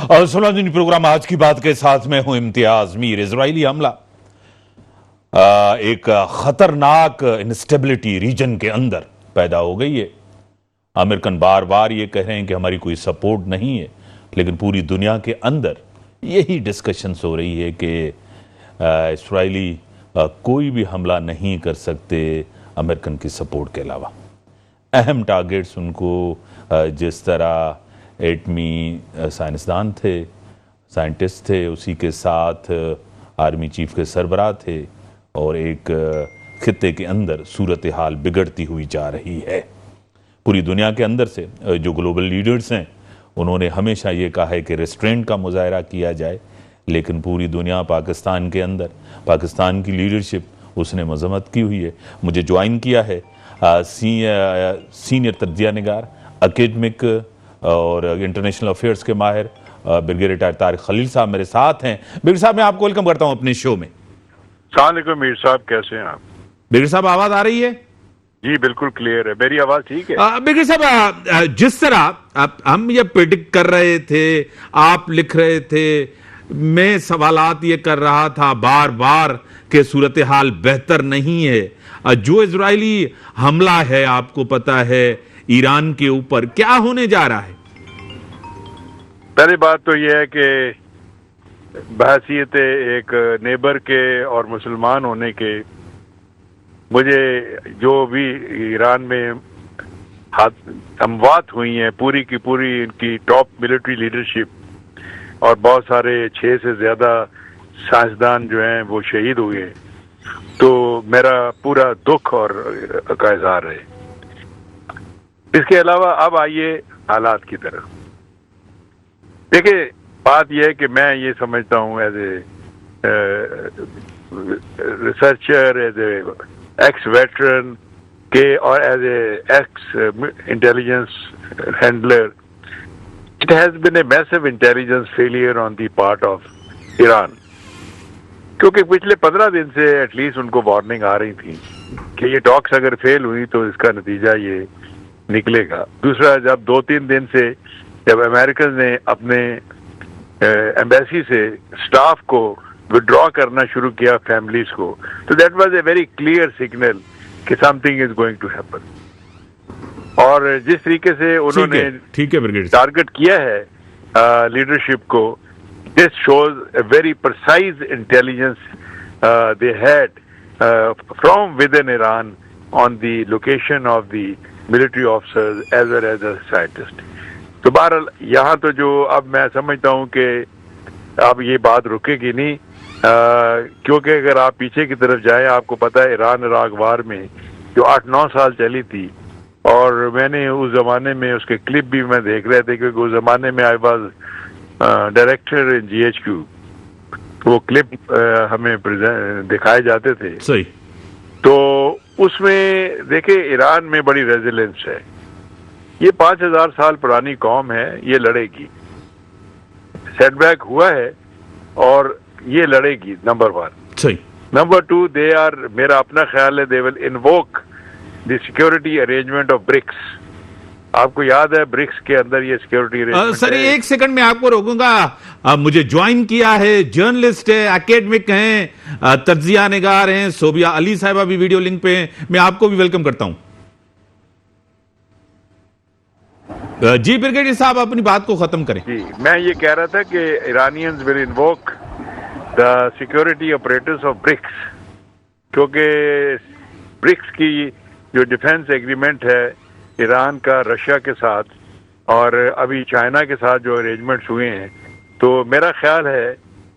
اور سنا دن پروگرام آج کی بات کے ساتھ میں ہوں امتیاز میر. اسرائیلی حملہ ایک خطرناک انسٹیبلٹی ریجن کے اندر پیدا ہو گئی ہے. امریکن بار بار یہ کہہ رہے ہیں کہ ہماری کوئی سپورٹ نہیں ہے، لیکن پوری دنیا کے اندر یہی ڈسکشنز ہو رہی ہے کہ اسرائیلی کوئی بھی حملہ نہیں کر سکتے امریکن کی سپورٹ کے علاوہ. اہم ٹارگیٹس ان کو جس طرح ایٹمی سائنسدان تھے، سائنٹسٹ تھے، اسی کے ساتھ آرمی چیف کے سربراہ تھے، اور ایک خطے کے اندر صورتحال بگڑتی ہوئی جا رہی ہے. پوری دنیا کے اندر سے جو گلوبل لیڈرز ہیں انہوں نے ہمیشہ یہ کہا ہے کہ ریسٹرینٹ کا مظاہرہ کیا جائے، لیکن پوری دنیا پاکستان کے اندر پاکستان کی لیڈرشپ اس نے مذمت کی ہوئی ہے. مجھے جوائن کیا ہے سینئر تجزیہ نگار، اکیڈمک اور انٹرنیشنل افیئرس کے ماہر برگیڈیئر ریٹائر طارق خلیل صاحب میرے ساتھ ہیں. برگیڈیئر صاحب میں آپ کو ویلکم کرتا ہوں اپنے شو میں. السلام علیکم میر صاحب، کیسے ہیں آپ؟ برگیڈیئر صاحب آواز آ رہی ہے؟ جی بالکل کلیئر ہے، میری آواز ٹھیک ہے؟ برگیڈیئر صاحب جس طرح ہم یہ پریڈکٹ کر رہے تھے، آپ لکھ رہے تھے، میں سوالات یہ کر رہا تھا بار بار کہ صورتحال بہتر نہیں ہے. جو اسرائیلی حملہ ہے آپ کو پتہ ہے ایران کے اوپر، کیا ہونے جا رہا ہے؟ پہلی بات تو یہ ہے کہ بحیثیت ایک نیبر کے اور مسلمان ہونے کے، مجھے جو بھی ایران میں اموات ہوئی ہیں پوری کی پوری ان کی ٹاپ ملٹری لیڈرشپ، اور بہت سارے 6 سے زیادہ سائنسدان جو ہیں وہ شہید ہوئے ہیں، تو میرا پورا دکھ اور کا اظہار ہے. اس کے علاوہ اب آئیے حالات کی طرف. دیکھیں بات یہ ہے کہ میں یہ سمجھتا ہوں as a researcher, as a ex veteran کے، اور as a ex intelligence handler, it has been a massive intelligence failure on the part of Iran. کیونکہ پچھلے 15 دن سے ایٹ لیسٹ ان کو وارننگ آ رہی تھی کہ یہ ٹاکس اگر فیل ہوئی تو اس کا نتیجہ یہ نکلے گا. دوسرا، جب 2-3 دن سے جب امریکن نے اپنے ایمبیسی سے سٹاف کو وڈرا کرنا شروع کیا، فیملیز کو، تو that was a very clear signal کہ something is going to happen. اور جس طریقے سے انہوں نے ٹارگٹ کیا ہے لیڈرشپ کو، this shows a very precise intelligence they had from within Iran on the location of the military officers as well as the scientists. تو بہرحال یہاں تو جو اب میں سمجھتا ہوں کہ اب یہ بات رکے گی نہیں، کیونکہ اگر آپ پیچھے کی طرف جائیں، آپ کو پتہ ہے ایران عراق وار میں جو 8-9 سال چلی تھی، اور میں نے اس زمانے میں اس کے کلپ بھی میں دیکھ رہے تھے، کیونکہ اس زمانے میں I was director in G H Q, وہ کلپ ہمیں دکھائے جاتے تھے. صحیح. تو اس میں دیکھیں ایران میں بڑی ریزیلنس ہے. یہ 5000 سال پرانی قوم ہے، یہ لڑے گی. سیٹ بیک ہوا ہے اور یہ لڑے گی، نمبر 1. صحیح. نمبر 2، دے آر، میرا اپنا خیال ہے، they will invoke the security arrangement of BRICS. آپ کو یاد ہے برکس کے اندر یہ سیکورٹی ارینجمنٹ. سر ایک سیکنڈ میں آپ کو روکوں گا. مجھے جوائن کیا ہے، جرنلسٹ ہے، اکیڈمک ہیں، تجزیہ نگار ہیں، صوبیہ علی صاحبہ بھی ویڈیو لنک پہ ہیں. میں آپ کو بھی ویلکم کرتا ہوں. جی برگیڈیئر صاحب اپنی بات کو ختم کریں. جی میں یہ کہہ رہا تھا کہ Iranians will invoke the security operators of BRICS, کیونکہ برکس کی جو ڈیفنس ایگریمنٹ ہے ایران کا رشیا کے ساتھ، اور ابھی چائنا کے ساتھ جو ارینجمنٹس ہوئے ہیں، تو میرا خیال ہے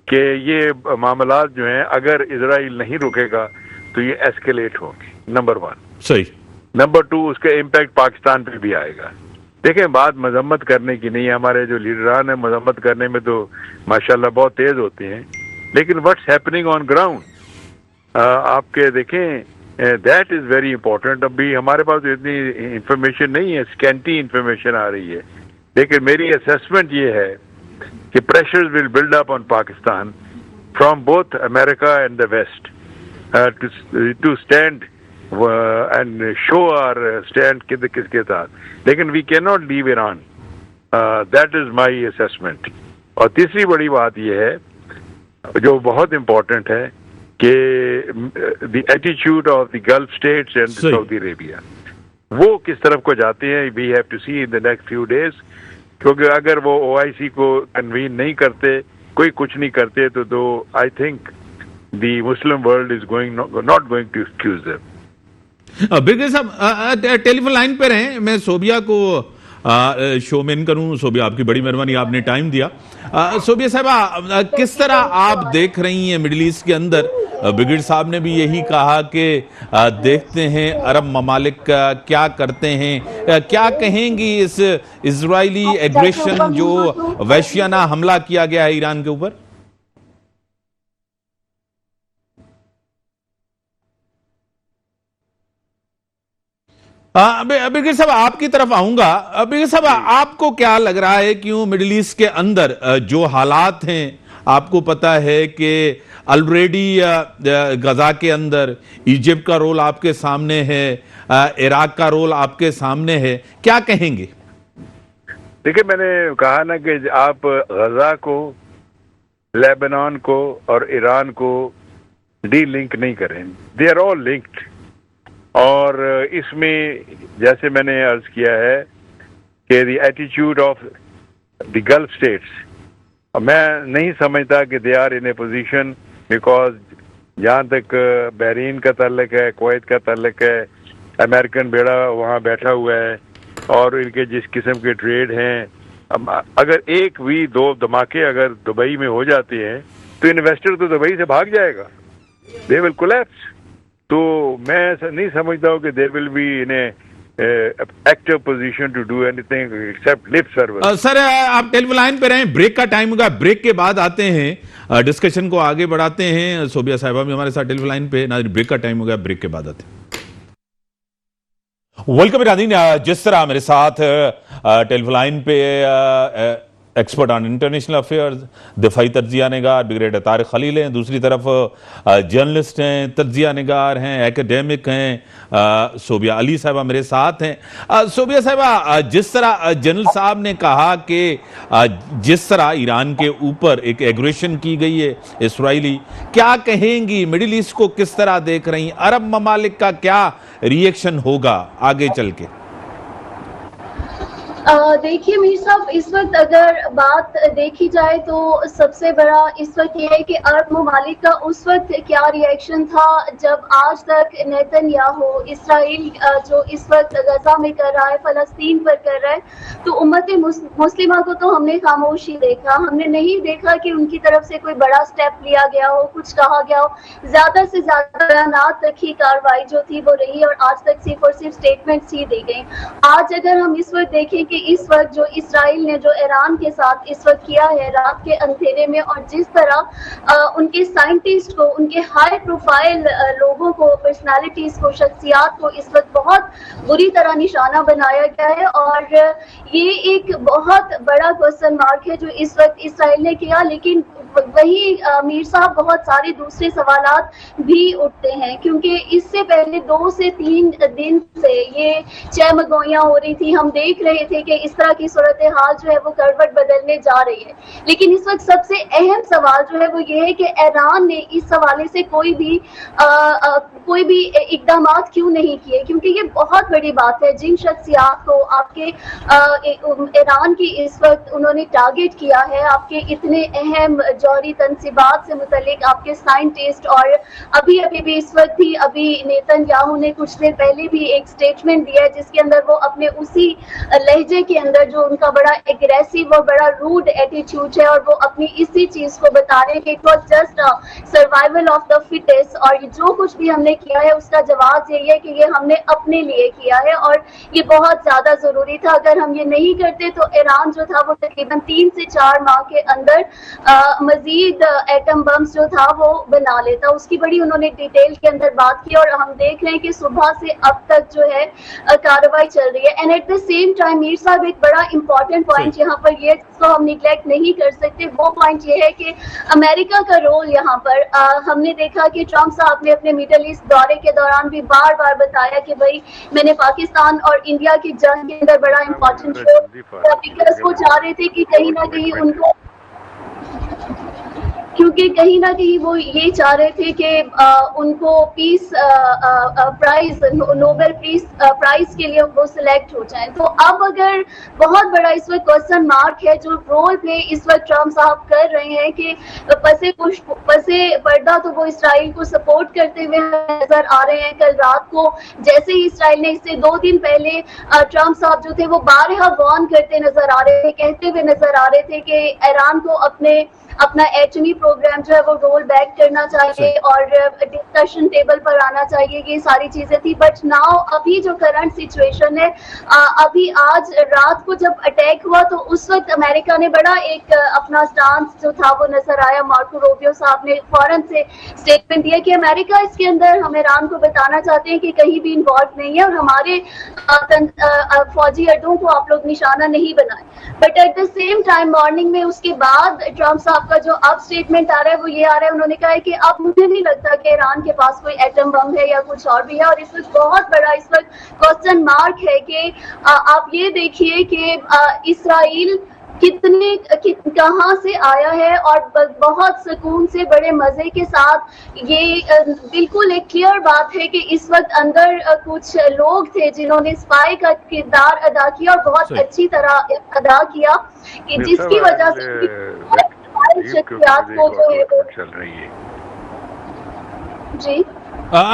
کہ یہ معاملات جو ہیں اگر اسرائیل نہیں رکے گا تو یہ ایسکیلیٹ ہوں گے. نمبر 1. صحیح. نمبر 2، اس کا امپیکٹ پاکستان پہ بھی آئے گا. دیکھیں بات مذمت کرنے کی نہیں ہے، ہمارے جو لیڈران ہیں مذمت کرنے میں تو ماشاءاللہ بہت تیز ہوتے ہیں، لیکن واٹس ہیپننگ آن گراؤنڈ آپ کے دیکھیں، دیٹ از ویری امپورٹنٹ. ابھی ہمارے پاس اتنی انفارمیشن نہیں ہے، اسکینٹی انفارمیشن آ رہی ہے، لیکن میری اسیسمنٹ یہ ہے کہ pressures will build up on Pakistan from both America and the West to stand and show or stand کس کے ساتھ. لیکن we can not leave Iran, that is my assessment. اور تیسری بڑی بات یہ ہے جو بہت امپورٹنٹ ہے کہ دی ایٹیچیوڈ of the Gulf States and Saudi Arabia وہ کس طرف کو جاتے ہیں. We have to see in the next few days, کیونکہ اگر وہ OIC کو کنوین نہیں کرتے, کوئی کچھ نہیں کرتے, تو I think the Muslim world is not going to excuse them. Brigadier صاحب ٹیلی فون لائن پہ رہیں, میں صوبیہ کو شو مین کروں. صوبیہ آپ کی بڑی مہربانی, آپ نے ٹائم دیا. صوبیہ صاحبہ کس طرح آپ دیکھ رہی ہیں مڈل ایسٹ کے اندر؟ برگیڈیئر صاحب نے بھی یہی کہا کہ دیکھتے ہیں عرب ممالک کیا کرتے ہیں. کیا کہیں گی اس اسرائیلی ایگریشن جو وحشیانہ حملہ کیا گیا ہے ایران کے اوپر؟ برگیڈیئر صاحب آپ کی طرف آؤں گا. برگیڈیئر صاحب آپ کو کیا لگ رہا ہے کیوں مڈل ایسٹ کے اندر جو حالات ہیں, آپ کو پتا ہے کہ آلریڈی غزہ کے اندر ایجپٹ کا رول آپ کے سامنے ہے, عراق کا رول آپ کے سامنے ہے, کیا کہیں گے؟ دیکھیں میں نے کہا نا کہ آپ غزہ کو, لیبنان کو اور ایران کو ڈی لنک نہیں کریں. They are all linked. اور اس میں جیسے میں نے عرض کیا ہے کہ دی ایٹیچیوڈ آف دی گلف اسٹیٹس, میں نہیں سمجھتا کہ they are in a position, because جہاں تک بحرین کا تعلق ہے, کویت کا تعلق ہے, امریکن بیڑا وہاں بیٹھا ہوا ہے, اور ان کے جس قسم کے ٹریڈ ہیں, اگر ایک بھی دو دھماکے اگر دبئی میں ہو جاتے ہیں تو انویسٹر تو دبئی سے بھاگ جائے گا, دے ول کولیپس. تو میں نہیں سمجھتا ہوں کہ there will be in active position to do anything except lip service. Sir آپ ٹیلی فون لائن پہ رہیں, بریک کا ٹائم ہوگا, بریک کے بعد آتے ہیں, ڈسکشن کو آگے بڑھاتے ہیں. صوبیہ صاحبہ بھی ہمارے ساتھ ٹیلی فون لائن پہ. ناظرین بریک کا ٹائم ہوگا, بریک کے بعد آتے ہیں. ویلکم ناظرین, جس طرح میرے ساتھ ٹیلی فون لائن پہ ایکسپرٹ آن انٹرنیشنل افیئرز, دفاعی تجزیہ نگار برگیڈیئر طارق خلیل ہیں, دوسری طرف جرنلسٹ ہیں, تجزیہ نگار ہیں, ایکیڈیمک ہیں, صوبیہ علی صاحبہ میرے ساتھ ہیں. صوبیہ صاحبہ جس طرح جنرل صاحب نے کہا کہ جس طرح ایران کے اوپر ایک ایگریشن کی گئی ہے اسرائیلی, کیا کہیں گی مڈل ایسٹ کو کس طرح دیکھ رہی ہیں؟ عرب ممالک کا کیا ریئیکشن ہوگا آگے چل کے؟ دیکھیے میر صاحب, اس وقت اگر بات دیکھی جائے تو سب سے بڑا اس وقت یہ ہے کہ عرب ممالک کا اس وقت کیا ری ایکشن تھا جب آج تک نیتن یاہو اسرائیل جو اس وقت غزہ میں کر رہا ہے, فلسطین پر کر رہا ہے, تو امت مسلمہ کو تو ہم نے خاموشی دیکھا. ہم نے نہیں دیکھا کہ ان کی طرف سے کوئی بڑا سٹیپ لیا گیا ہو, کچھ کہا گیا ہو. زیادہ سے زیادہ بیانات تک ہی کارروائی جو تھی وہ رہی, اور آج تک صرف اور صرف سٹیٹمنٹس ہی دی گئی. آج اگر ہم اس وقت دیکھیں کہ اس وقت جو اسرائیل نے جو ایران کے ساتھ اس وقت کیا ہے رات کے اندھیرے میں, اور جس طرح ان کے سائنٹسٹ کو, ان کے ہائی پروفائل لوگوں کو, پرسنالٹیز کو, شخصیات کو اس وقت بہت بری طرح نشانہ بنایا گیا ہے, اور یہ ایک بہت بڑا کوسچن مارک ہے جو اس وقت اسرائیل نے کیا. لیکن وہی میر صاحب بہت سارے دوسرے سوالات بھی اٹھتے ہیں, کیونکہ اس سے پہلے 2 سے 3 دن سے یہ چہمگوئیاں ہو رہی تھی. ہم دیکھ رہے تھے کہ اس طرح کی صورتحال جو ہے وہ کروٹ بدلنے جا رہی ہے. لیکن اس وقت سب سے اہم سوال جو ہے وہ یہ ہے کہ ایران نے اس حوالے سے کوئی بھی اقدامات کیوں نہیں کیے, کیونکہ یہ بہت بڑی بات ہے. جن شخصیات کو آپ کے ایران کی اس وقت انہوں نے ٹارگٹ کیا ہے, آپ کے اتنے اہم جوہری تنصیبات سے متعلق آپ کے سائنٹسٹ, اور ابھی بھی اس وقت ہی ابھی نیتن یاہو نے کچھ دیر پہلے بھی ایک سٹیٹمنٹ دیا ہے جس کے اندر وہ اپنے اسی لہجے کے اندر جو ان کا بڑا ایگریسو اور بڑا روڈ ایٹیٹیوڈ ہے, اور وہ اپنی اسی چیز کو بتا رہے ہیں کہ it was just survival of the fittest, اور جو کچھ بھی ہم نے کیا ہے اس کا جواز یہی ہے کہ یہ ہم نے اپنے لیے کیا ہے, اور یہ بہت زیادہ ضروری تھا. اگر ہم یہ نہیں کرتے تو ایران جو تھا وہ تقریباً 3 سے 4 ماہ کے اندر مزید ایٹم بمز جو تھا وہ بنا لیتا. اس کی بڑی انہوں نے ڈیٹیل کے اندر بات کی, اور ہم دیکھ رہے ہیں کہ صبح سے اب تک جو ہے کارروائی چل رہی ہے. And at the same time Mir sahib ایک بڑا امپورٹنٹ پوائنٹ یہاں پر یہ جس کو ہم نیگلیکٹ نہیں کر سکتے, وہ پوائنٹ یہ ہے کہ امریکہ کا رول یہاں پر. ہم نے دیکھا کہ ٹرمپ صاحب نے اپنے مڈل ایسٹ دورے کے دوران بھی بار بار بتایا کہ بھائی میں نے پاکستان اور انڈیا کی جنگ کے اندر بڑا امپورٹنٹ رول, بیکاز وہ چاہ رہے تھے کہ کہیں نہ کہیں ان کو کیونکہ کہیں نہ کہیں وہ یہ چاہ رہے تھے کہ ان کو پیس پرائز نوبل پیس پرائز کے لیے وہ سلیکٹ ہو جائیں. تو اب اگر بہت بڑا اس وقت کوشچن مارک ہے جو رول پلے اس وقت ٹرمپ صاحب کر رہے ہیں کہ پسے پردہ تو وہ اسرائیل کو سپورٹ کرتے ہوئے نظر آ رہے ہیں. کل رات کو جیسے ہی اسرائیل نے اس سے 2 دن پہلے ٹرمپ صاحب جو تھے وہ بارہا وارن کرتے نظر آ رہے تھے, کہتے ہوئے نظر آ رہے تھے کہ ایران کو اپنا ایٹمی پروگرام جو ہے وہ رول بیک کرنا چاہیے اور ڈسکشن ٹیبل پر آنا چاہیے, یہ ساری چیزیں تھی. بٹ ناؤ ابھی جو کرنٹ سچویشن ہے, ابھی آج رات کو جب اٹیک ہوا تو اس وقت امریکہ نے بڑا ایک اپنا سٹانس جو تھا وہ نظر آیا. مارکو روبیو صاحب نے فوراً سے اسٹیٹمنٹ دیا کہ امریکہ اس کے اندر ہم ایران کو بتانا چاہتے ہیں کہ کہیں بھی انوالو نہیں ہے اور ہمارے فوجی اڈوں کو آپ لوگ نشانہ نہیں بنائیں. But at the same time morning میں اس کے بعد ٹرمپ صاحب کا جو اب اسٹیٹمنٹ آ رہا ہے وہ یہ آ رہا ہے, انہوں نے کہا ہے کہ اب مجھے نہیں لگتا کہ ایران کے پاس کوئی ایٹم بم ہے یا کچھ اور بھی ہے. اور اس وقت بہت بڑا اس وقت کوسچن مارک ہے کہ آپ یہ دیکھیے کہ اسرائیل کہاں سے آیا ہے اور بہت سکون سے بڑے مزے کے ساتھ یہ بالکل ایک کلیئر بات ہے کہ اس وقت اندر کچھ لوگ تھے جنہوں نے اسپائی کا کردار ادا کیا اور بہت اچھی طرح ادا کیا کہ جس کی وجہ سے شخصیات کو جو ہے وہ چل رہی ہے.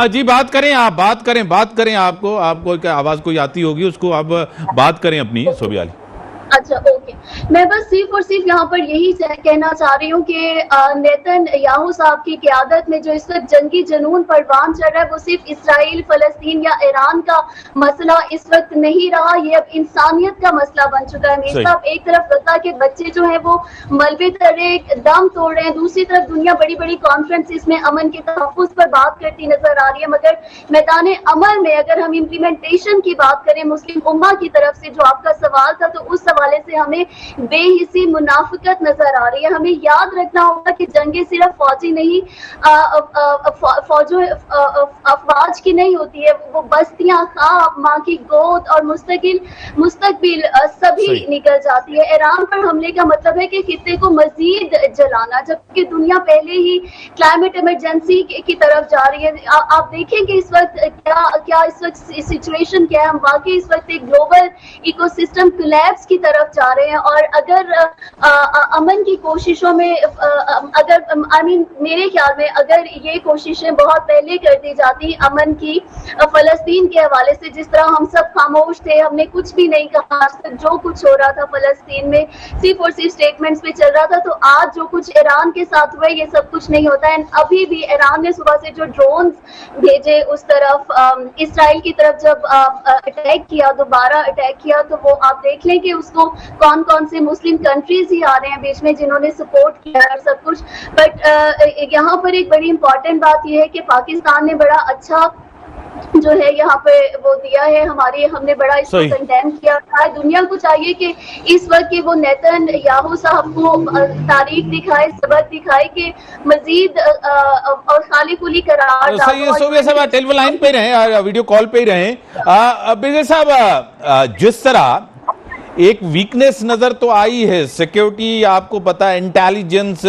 جی بات کریں, آپ بات کریں, آپ کو آواز کوئی آتی ہوگی, اس کو آپ بات کریں اپنی صوبیہ علی. اچھا اوکے, میں بس صرف اور صرف یہاں پر یہی کہنا چاہ رہی ہوں کہ نیتن یاہو صاحب کی قیادت میں جو اس وقت جنگی جنون پروان چڑھ رہا ہے وہ صرف اسرائیل, فلسطین یا ایران کا مسئلہ اس وقت نہیں رہا, یہ اب انسانیت کا مسئلہ بن چکا ہے. امیر صاحب, ایک طرف غزہ کے بچے جو ہیں وہ ملبے تلے دم توڑ رہے ہیں, دوسری طرف دنیا بڑی بڑی کانفرنسز میں امن کے تحفظ پر بات کرتی نظر آ رہی ہے, مگر میدان عمل میں اگر ہم امپلیمنٹیشن کی بات کریں مسلم امہ کی طرف سے جو آپ کا سوال تھا, تو اس حوالے سے ہمیں بے حسی منافقت نظر آ رہی ہے. ہمیں یاد رکھنا ہوگا کہ جنگیں صرف فوجی نہیں افواج کی نہیں ہوتی ہے, وہ بستیاں, خواب, ماں کی گود اور مستقبل سبھی نکل جاتی ہے. ایران پر حملے کا مطلب ہے کہ خطے کو مزید جلانا, جبکہ دنیا پہلے ہی کلائمیٹ ایمرجنسی کی طرف جا رہی ہے. آپ دیکھیں کہ اس وقت کیا اس وقت سچویشن کیا ہے, ہم واقعی اس وقت ایک گلوبل ایکو سسٹم کولیپس کی طرف جا رہے ہیں. اور اگر امن کی کوششوں میں میرے خیال میں اگر یہ کوششیں بہت پہلے کر دی جاتی امن کی فلسطین کے حوالے سے, جس طرح ہم سب خاموش تھے, ہم نے کچھ بھی نہیں کہا, آج تک جو کچھ ہو رہا تھا فلسطین میں صرف اور صرف اسٹیٹمنٹس پہ چل رہا تھا, تو آج جو کچھ ایران کے ساتھ ہوا ہے یہ سب کچھ نہیں ہوتا ہے. ابھی بھی ایران نے صبح سے جو ڈرونز بھیجے اس طرف اسرائیل کی طرف جب اٹیک کیا, دوبارہ اٹیک کیا, تو وہ آپ دیکھ لیں کہ اس کو کون سے مسلم کنٹریز ہی آ رہے ہیں بیچ میں جنہوں نے سپورٹ کیا اور سب کچھ. بٹ یہاں پر ایک بڑی امپورٹنٹ بات یہ ہے کہ پاکستان نے بڑا اچھا جو ہے یہاں پہ وہ دیا ہے, ہم نے بڑا اس کو کنڈیم کیا. دنیا کو چاہیے کہ اس وقت کے وہ نیتن یاہو صاحب کو تاریخ دکھائے, سبق دکھائے کہ مزید اور خالی کلی قرار. صحیح صاحب, ٹیلی فون لائن پہ ہی رہیں, ویڈیو کال پہ ہی رہیں. برگیڈیئر صاحب, جس طرح ایک ویکنیس نظر تو آئی ہے, سیکیورٹی آپ کو پتا ہے, انٹیلیجنس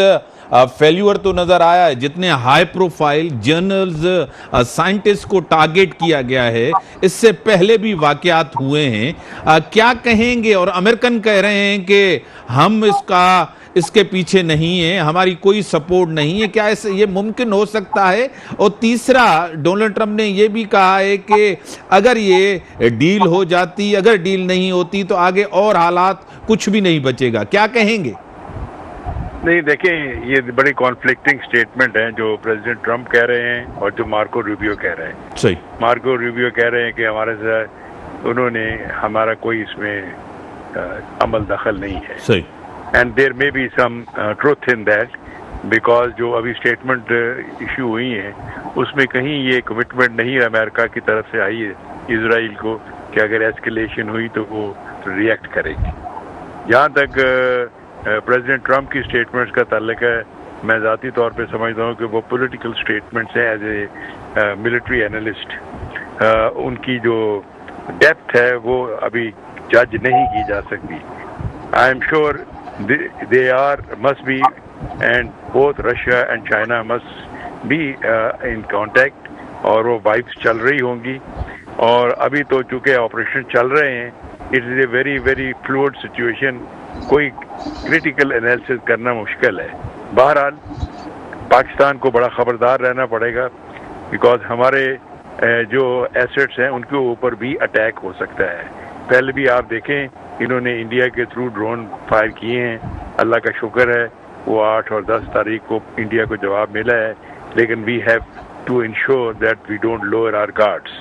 فیلیور تو نظر آیا ہے, جتنے ہائی پروفائل جرنلز سائنٹسٹ کو ٹارگٹ کیا گیا ہے, اس سے پہلے بھی واقعات ہوئے ہیں. کیا کہیں گے؟ اور امریکن کہہ رہے ہیں کہ ہم اس کے پیچھے نہیں ہیں, ہماری کوئی سپورٹ نہیں ہے. کیا یہ ممکن ہو سکتا ہے؟ اور تیسرا, ڈونلڈ ٹرمپ نے یہ بھی کہا ہے کہ اگر یہ ڈیل ہو جاتی, اگر ڈیل نہیں ہوتی تو آگے اور حالات کچھ بھی نہیں بچے گا. کیا کہیں گے؟ نہیں دیکھیں, یہ بڑی کانفلکٹنگ سٹیٹمنٹ ہیں جو پریزیڈنٹ ٹرمپ کہہ رہے ہیں اور جو مارکو روبیو کہہ رہے ہیں. صحیح. مارکو روبیو کہہ رہے ہیں کہ انہوں نے ہمارا کوئی اس میں عمل دخل نہیں ہے. صحیح. And there may be some truth in that, because جو ابھی اسٹیٹمنٹ ایشو ہوئی ہیں اس میں کہیں یہ کمٹمنٹ نہیں امریکہ کی طرف سے آئی ہے اسرائیل کو کہ اگر ایسکیلیشن ہوئی تو وہ ریئیکٹ کرے گی. جہاں تک پریزیڈنٹ ٹرمپ کی اسٹیٹمنٹس کا تعلق ہے, میں ذاتی طور پہ سمجھتا ہوں کہ وہ پولیٹیکل اسٹیٹمنٹس ہیں ایز اے ملٹری اینالسٹ. ان کی جو ڈیپتھ ہے وہ ابھی جج نہیں کی جا سکتی. I am sure they must be and both Russia and China must be in contact, اور وہ وائبس چل رہی ہوں گی. اور ابھی تو چونکہ آپریشن چل رہے ہیں, it is a very very fluid situation, کوئی کریٹیکل انالیسس کرنا مشکل ہے. بہرحال پاکستان کو بڑا خبردار رہنا پڑے گا, بیکاز ہمارے جو ایسٹس ہیں ان کے اوپر بھی اٹیک ہو سکتا ہے. پہلے بھی آپ دیکھیں انہوں نے انڈیا کے تھرو ڈرون فائر کیے ہیں, اللہ کا شکر ہے وہ 8 اور 10 تاریخ کو انڈیا کو جواب ملا ہے, لیکن we have to ensure that we don't lower our guards.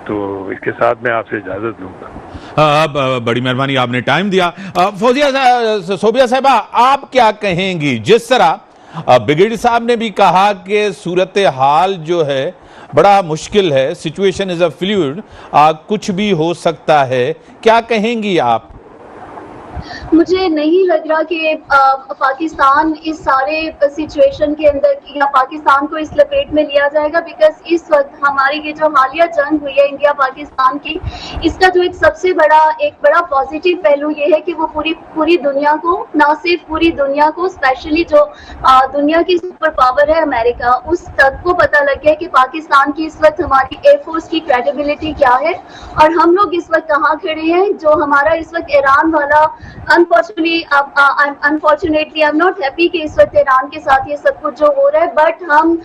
تو اس کے ساتھ میں آپ سے اجازت لوں گا. بڑی مہربانی, آپ نے ٹائم دیا. صوبیہ صاحبہ, آپ کیا کہیں گی؟ جس طرح بگڑی صاحب نے بھی کہا کہ صورتحال جو ہے بڑا مشکل ہے, سچویشن از اے فلوئڈ, کچھ بھی ہو سکتا ہے, کیا کہیں گی آپ؟ مجھے نہیں لگ رہا کہ پاکستان اس سارے سچویشن کے اندر یا پاکستان کو اس لپیٹ میں لیا جائے گا, بیکاز اس وقت ہماری یہ جو حالیہ جنگ ہوئی ہے انڈیا پاکستان کی, اس کا جو ایک سب سے بڑا پازیٹیو پہلو یہ ہے کہ وہ پوری دنیا کو, نہ صرف پوری دنیا کو, اسپیشلی جو دنیا کی سپر پاور ہے امریکہ, اس تک کو پتہ لگ گیا کہ پاکستان کی اس وقت ہماری ایئر فورس کی کریڈیبلٹی کیا ہے اور ہم لوگ اس وقت کہاں کھڑے ہیں. جو ہمارا اس وقت ایران والا unfortunately I'm not happy کہ اس وقت ایران کے ساتھ یہ سب کچھ جو ہو رہا ہے, بٹ ہم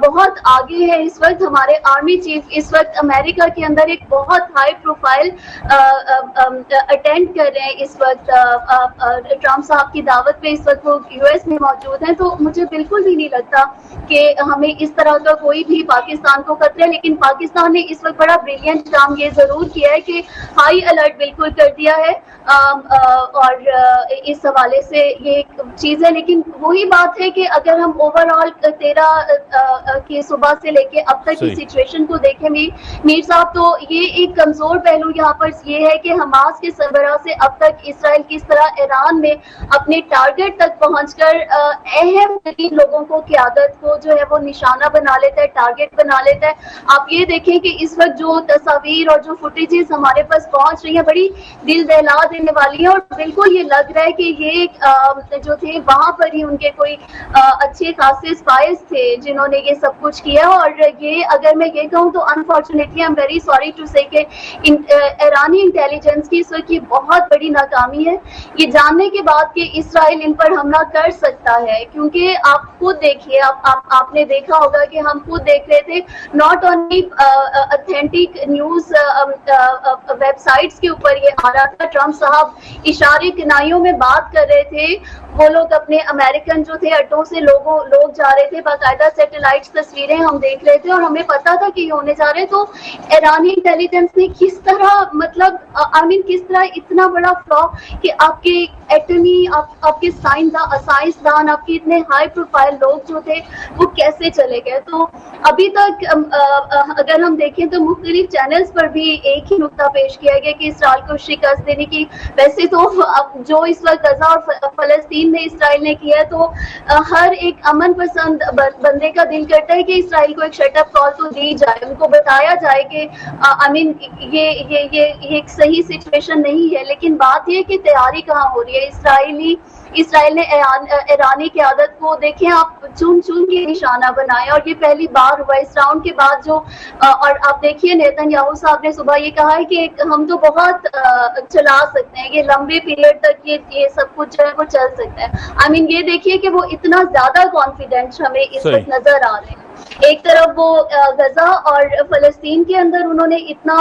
بہت آگے ہیں اس وقت. ہمارے آرمی چیف اس وقت امریکہ کے اندر ایک بہت ہائی پروفائل اٹینڈ کر رہے ہیں اس وقت, ٹرمپ صاحب کی دعوت پہ اس وقت وہ US میں موجود ہیں. تو مجھے بالکل بھی نہیں لگتا کہ ہمیں اس طرح کا کوئی بھی پاکستان کو خطرہ ہے, لیکن پاکستان نے اس وقت بڑا بریلینٹ کام یہ ضرور کیا ہے کہ ہائی الرٹ بالکل کر دیا ہے, اور اس حوالے سے یہ ایک چیز ہے. لیکن وہی بات ہے کہ اگر ہم اوور آل 13 کی صبح سے لے کے اب تک کی سچویشن کو دیکھیں میر صاحب, تو یہ ایک کمزور پہلو یہاں پر یہ ہے کہ حماس کے سربراہ سے اب تک اسرائیل کس طرح ایران میں اپنے ٹارگٹ تک پہنچ کر اہم ترین لوگوں کو, قیادت کو جو ہے وہ نشانہ بنا لیتا ہے, ٹارگٹ بنا لیتا ہے. آپ یہ دیکھیں کہ اس وقت جو تصاویر اور جو فوٹیجز ہمارے پاس پہنچ رہی ہیں بڑی دل دہلا دینے والی ہے, اور بالکل یہ لگ رہا ہے کہ یہ جو تھے وہاں پر ہی ان کے کوئی اچھے خاصے اسپائز تھے جنہوں نے یہ سب کچھ کیا. اور یہ اگر میں یہ کہوں تو unfortunately I am very sorry to say کہ ایرانی انٹیلیجنس کی اس وقت یہ بہت بڑی ناکامی ہے, یہ جاننے کے بعد کہ اسرائیل ان پر حملہ کر سکتا ہے. کیونکہ آپ خود دیکھیے, آپ نے دیکھا ہوگا کہ ہم خود دیکھ رہے تھے, not only authentic news web sites کے اوپر یہ آ رہا تھا, ٹرمپ صاحب اشارے کنائیوں میں بات کر رہے تھے, وہ لوگ اپنے امریکن جو تھے اڈوں سے لوگ جا رہے تھے, باقاعدہ سیٹلائٹ تصویریں ہم دیکھ رہے تھے اور ہمیں پتا تھا کہ یہ ہونے جا رہے. تو ایرانی انٹیلیجنس نے کس طرح مطلب کس طرح اتنا بڑا فلا کہ آپ کے ایٹمی, آپ کے سائنسدان, آپ کے اتنے ہائی پروفائل لوگ جو تھے وہ کیسے چلے گئے. تو ابھی تک اگر ہم دیکھیں تو مختلف چینلز پر بھی ایک ہی نقطہ پیش کیا گیا کہ اسرائیل کو شکست دینے کی. ویسے تو جو اس وقت غزہ اور فلسطین میں اسرائیل نے کیا ہے, تو ہر ایک امن پسند بندے کا دل کرتا ہے کہ اسرائیل کو ایک شٹ اپ کال تو دی جائے, ان کو بتایا جائے کہ یہ ایک صحیح سچویشن نہیں ہے. لیکن بات یہ کہ تیاری کہاں ہو رہی ہے. اسرائیل نے ایرانی قیادت کو دیکھیں آپ چن کے نشانہ بنایا, اور یہ پہلی بار ہوا اس راؤنڈ کے بعد جو. اور آپ دیکھیے نیتن یاہو صاحب نے صبح یہ کہا ہے کہ ہم تو بہت چلا سکتے ہیں, یہ لمبے پیریڈ تک یہ سب کچھ جو ہے وہ چل سکتا ہے. یہ دیکھیے کہ وہ اتنا زیادہ کانفیڈنٹ ہمیں اس وقت نظر آ رہے ہیں. ایک طرف وہ غزہ اور فلسطین کے اندر انہوں نے اتنا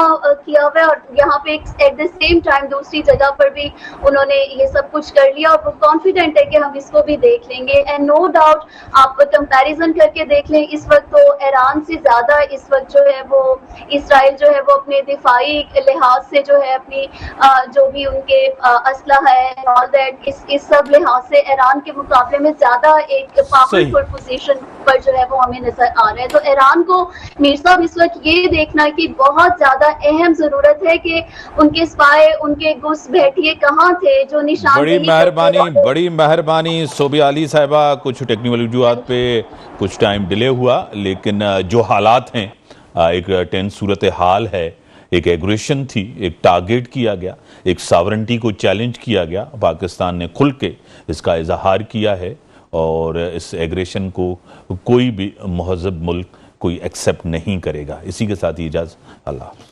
کیا ہوا ہے, اور یہاں پہ ایٹ دا سیم ٹائم دوسری جگہ پر بھی انہوں نے یہ سب کچھ کر لیا, اور وہ کانفیڈنٹ ہے کہ ہم اس کو بھی دیکھ لیں گے. اینڈ نو ڈاؤٹ آپ کمپیریزن کر کے دیکھ لیں, اس وقت تو ایران سے زیادہ اس وقت جو ہے وہ اسرائیل جو ہے وہ اپنے دفاعی لحاظ سے جو ہے اپنی جو بھی ان کے اسلحہ ہے all that, اس سب لحاظ سے ایران کے مقابلے میں زیادہ ایک پاورفل پوزیشن پر جو ہے وہ ہمیں نظر آ رہا ہے. تو ایران کو میر صاحب اس وقت یہ دیکھنا کہ بہت زیادہ اہم ضرورت ہے کہ ان کے اسپائے, ان کے گھس بیٹھیے کہاں تھے جو نشان. بڑی مہربانی صوبیہ علی صاحبہ, کچھ ٹیکنیکل وجوہات پہ کچھ ٹائم ڈیلے ہوا, لیکن جو حالات ہیں, ایک ٹینس صورتحال ہے, ایک ایگریشن تھی, ایک ٹارگٹ کیا گیا, ایک ساورنٹی کو چیلنج کیا گیا, پاکستان نے کھل کے اس کا اظہار کیا ہے, اور اس ایگریشن کو کوئی بھی مہذب ملک کوئی ایکسیپٹ نہیں کرے گا. اسی کے ساتھ اجازت. اللہ حافظ.